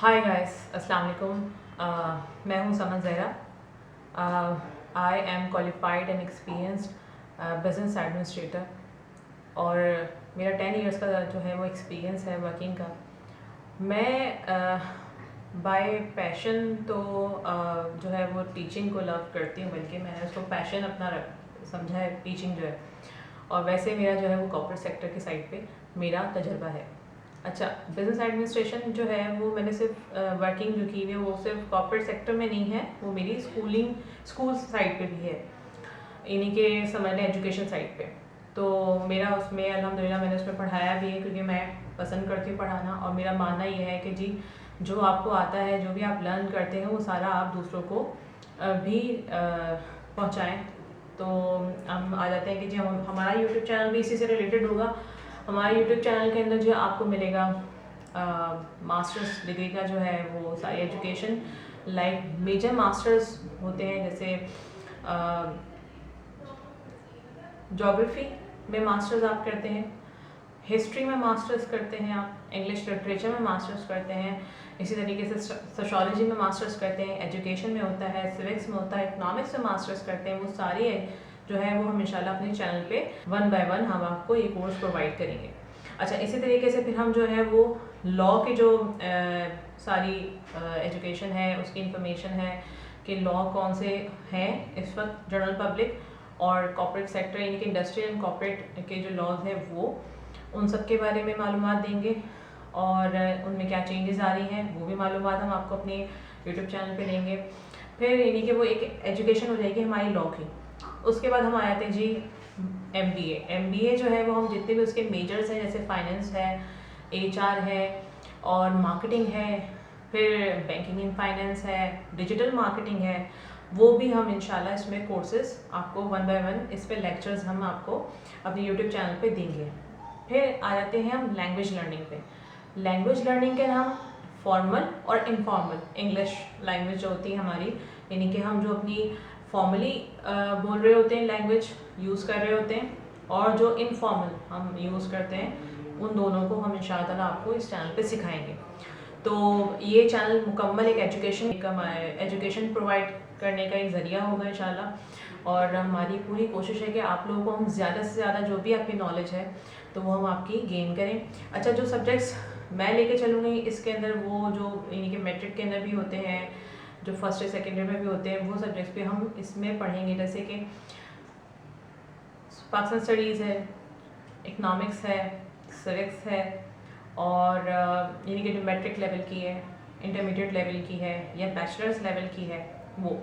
Hi guys, अस्सलाम वालेकुम। मैं हूं Saman Zahra. I am qualified and experienced business administrator और मेरा 10 इयर्स का जो है वो एक्सपीरियंस है वर्किंग का। मैं बाय पैशन तो जो है वो टीचिंग को लव करती हूँ, बल्कि मैंने उसको पैशन अपना समझा है टीचिंग जो है। और वैसे मेरा जो है वो कॉर्पोरेट सेक्टर की साइड पे मेरा तजर्बा है। अच्छा, बिज़नेस एडमिनिस्ट्रेशन जो है वो मैंने सिर्फ वर्किंग जो की हुई है वो सिर्फ कॉर्पोरेट सेक्टर में नहीं है, वो मेरी स्कूल साइड पे भी है, इन्हीं के समझ लें एजुकेशन साइड पे। तो मेरा उसमें अल्हम्दुलिल्लाह मैंने उसमें पढ़ाया भी है, क्योंकि मैं पसंद करती हूँ पढ़ाना। और मेरा मानना ये है कि जी जो आपको आता है, जो भी आप लर्न करते हैं, वो सारा आप दूसरों को भी पहुँचाएँ। तो हम आ जाते हैं कि जी हमारा यूट्यूब चैनल भी इसी से रिलेटेड होगा। हमारे यूट्यूब चैनल के अंदर जो आपको मिलेगा मास्टर्स डिग्री का जो है वो सारी एजुकेशन, लाइक मेजर मास्टर्स होते हैं, जैसे ज्योग्राफी में मास्टर्स आप करते हैं, हिस्ट्री में मास्टर्स करते हैं, आप इंग्लिश लिटरेचर में मास्टर्स करते हैं, इसी तरीके से सोशियोलॉजी में मास्टर्स करते हैं, एजुकेशन में होता है, सिविक्स में होता है, इकोनॉमिक्स में मास्टर्स करते हैं। वो सारी जो है वो हम इंशाल्लाह अपने चैनल पे 1 बाय 1 हम आपको ये कोर्स प्रोवाइड करेंगे। अच्छा, इसी तरीके से फिर हम जो है वो लॉ की जो सारी एजुकेशन है, उसकी इंफॉर्मेशन है कि लॉ कौन से हैं इस वक्त जनरल पब्लिक और कॉर्पोरेट सेक्टर, यानी कि इंडस्ट्रियल एंड कॉर्पोरेट के जो लॉज हैं वो उन सब के बारे में मालूमात देंगे और उनमें क्या चेंजेस आ रही हैं वो भी मालूमात हम आपको अपने यूट्यूब चैनल पे देंगे। फिर यानी कि वो एक एजुकेशन हो जाएगी हमारी लॉ की। उसके बाद हम आ जाते हैं जी MBA जो है वो हम जितने भी उसके मेजर्स हैं, जैसे फाइनेंस है, HR है और मार्केटिंग है, फिर बैंकिंग एंड फाइनेंस है, डिजिटल मार्केटिंग है, वो भी हम इंशाल्लाह इसमें कोर्सेज आपको 1 बाय 1 इस पे लेक्चर्स हम आपको अपने यूट्यूब चैनल पे देंगे। फिर आ जाते हैं हम लैंग्वेज लर्निंग पे। लैंग्वेज लर्निंग के नाम फॉर्मल और इनफॉर्मल इंग्लिश लैंग्वेज जो होती है हमारी, यानी कि हम जो अपनी फॉर्मली बोल रहे होते हैं, लैंग्वेज यूज़ कर रहे होते हैं, और जो इनफॉर्मल हम यूज़ करते हैं, उन दोनों को हम इंशाअल्लाह ताला आपको इस चैनल पे सिखाएंगे। तो ये चैनल मुकम्मल एक एजुकेशन प्रोवाइड करने का एक ज़रिया होगा इंशाल्लाह। और हमारी पूरी कोशिश है कि आप लोगों को हम ज़्यादा से ज़्यादा जो भी आपकी नॉलेज है तो वो हम आपकी गेन करें। अच्छा, जो सब्जेक्ट्स मैं लेके चलूँगी इसके अंदर वो जो यानी कि मैट्रिक के अंदर भी होते हैं, जो फर्स्ट या सेकेंड ईयर में भी होते हैं, वो सब्जेक्ट्स पे हम इसमें पढ़ेंगे, जैसे कि पाकिस्तान स्टडीज़ है, इकनॉमिक्स है, सिविक्स है, और यानी कि जो मैट्रिक लेवल की है, इंटरमीडिएट लेवल की है या बैचलर्स लेवल की है वो।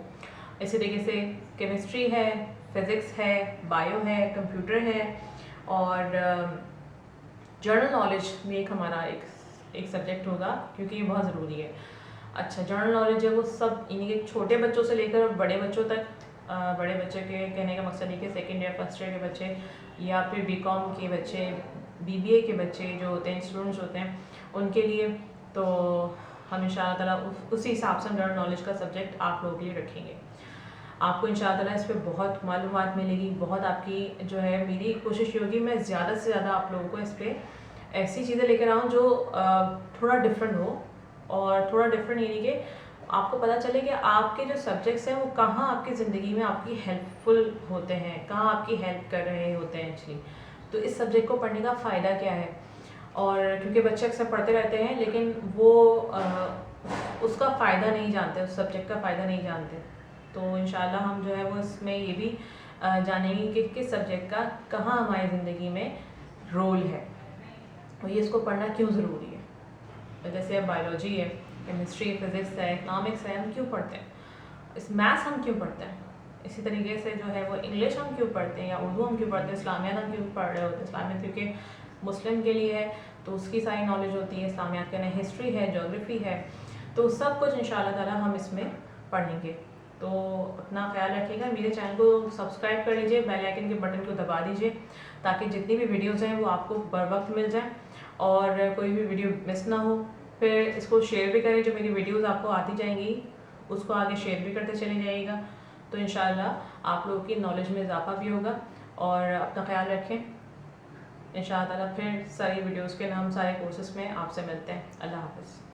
इसी तरीके से केमिस्ट्री है, फिज़िक्स है, बायो है, कंप्यूटर है, और जनरल नॉलेज में एक हमारा एक सब्जेक्ट होगा, क्योंकि ये बहुत ज़रूरी है। अच्छा, जनरल नॉलेज है वो सब यानी कि छोटे बच्चों से लेकर बड़े बच्चों तक। बड़े बच्चे के कहने का मकसद है कि सेकेंड ईयर फर्स्ट ईयर के बच्चे या फिर BCom के बच्चे, BBA के बच्चे जो होते हैं, स्टूडेंट्स होते हैं, उनके लिए तो हम इंशाअल्लाह ताला उसी हिसाब से जनरल नॉलेज का सब्जेक्ट आप लोगों के लिए रखेंगे। आपको इंशाअल्लाह ताला इस पर बहुत मालूमात मिलेगी, बहुत आपकी जो है, मेरी कोशिश ये होगी मैं ज़्यादा से ज़्यादा आप लोगों को इस पर ऐसी चीज़ें लेकर आऊँ जो थोड़ा डिफरेंट हो, और थोड़ा डिफरेंट यानी कि आपको पता चले कि आपके जो सब्जेक्ट्स हैं वो कहाँ आपकी ज़िंदगी में आपकी हेल्पफुल होते हैं, कहाँ आपकी हेल्प कर रहे होते हैं एक्चुअली। तो इस सब्जेक्ट को पढ़ने का फ़ायदा क्या है, और क्योंकि बच्चे अक्सर पढ़ते रहते हैं लेकिन वो उसका फ़ायदा नहीं जानते, उस सब्जेक्ट का फ़ायदा नहीं जानते। तो इंशाल्लाह हम जो है वो इसमें ये भी जानेंगे कि किस सब्जेक्ट का कहाँ हमारी ज़िंदगी में रोल है और ये इसको पढ़ना क्यों ज़रूरी है। जैसे अब बायोलॉजी है, केमिस्ट्री, फिज़िक्स है, इकोनॉमिक्स है, हम क्यों पढ़ते हैं, इस मैथ्स हम क्यों पढ़ते हैं, इसी तरीके से जो है वो इंग्लिश हम क्यों पढ़ते हैं या उर्दू हम क्यों पढ़ते हैं, इस्लामियात हम क्यों पढ़ रहे होते हैं। इस्लामियात क्योंकि मुस्लिम के लिए है तो उसकी सारी नॉलेज होती है, इस्लामियात के अंदर हिस्ट्री है, जोग्राफी है, तो सब कुछ इंशाअल्लाह ताला हम इसमें पढ़ेंगे। तो अपना ख्याल रखिएगा, मेरे चैनल को सब्सक्राइब कर लीजिए, बेल आइकन के बटन को दबा दीजिए ताकि जितनी भी वीडियोज़ हैं वो आपको बर वक्त मिल जाएँ और कोई भी वीडियो मिस ना हो। फिर इसको शेयर भी करें, जो मेरी वीडियोज़ आपको आती जाएंगी उसको आगे शेयर भी करते चले जाइएगा, तो इंशाअल्लाह आप लोगों की नॉलेज में इजाफा भी होगा। और अपना ख्याल रखें, इंशाअल्लाह ताला फिर सारी वीडियोज़ के नाम सारे कोर्सेज़ में आपसे मिलते हैं। अल्लाह हाफ़िज़।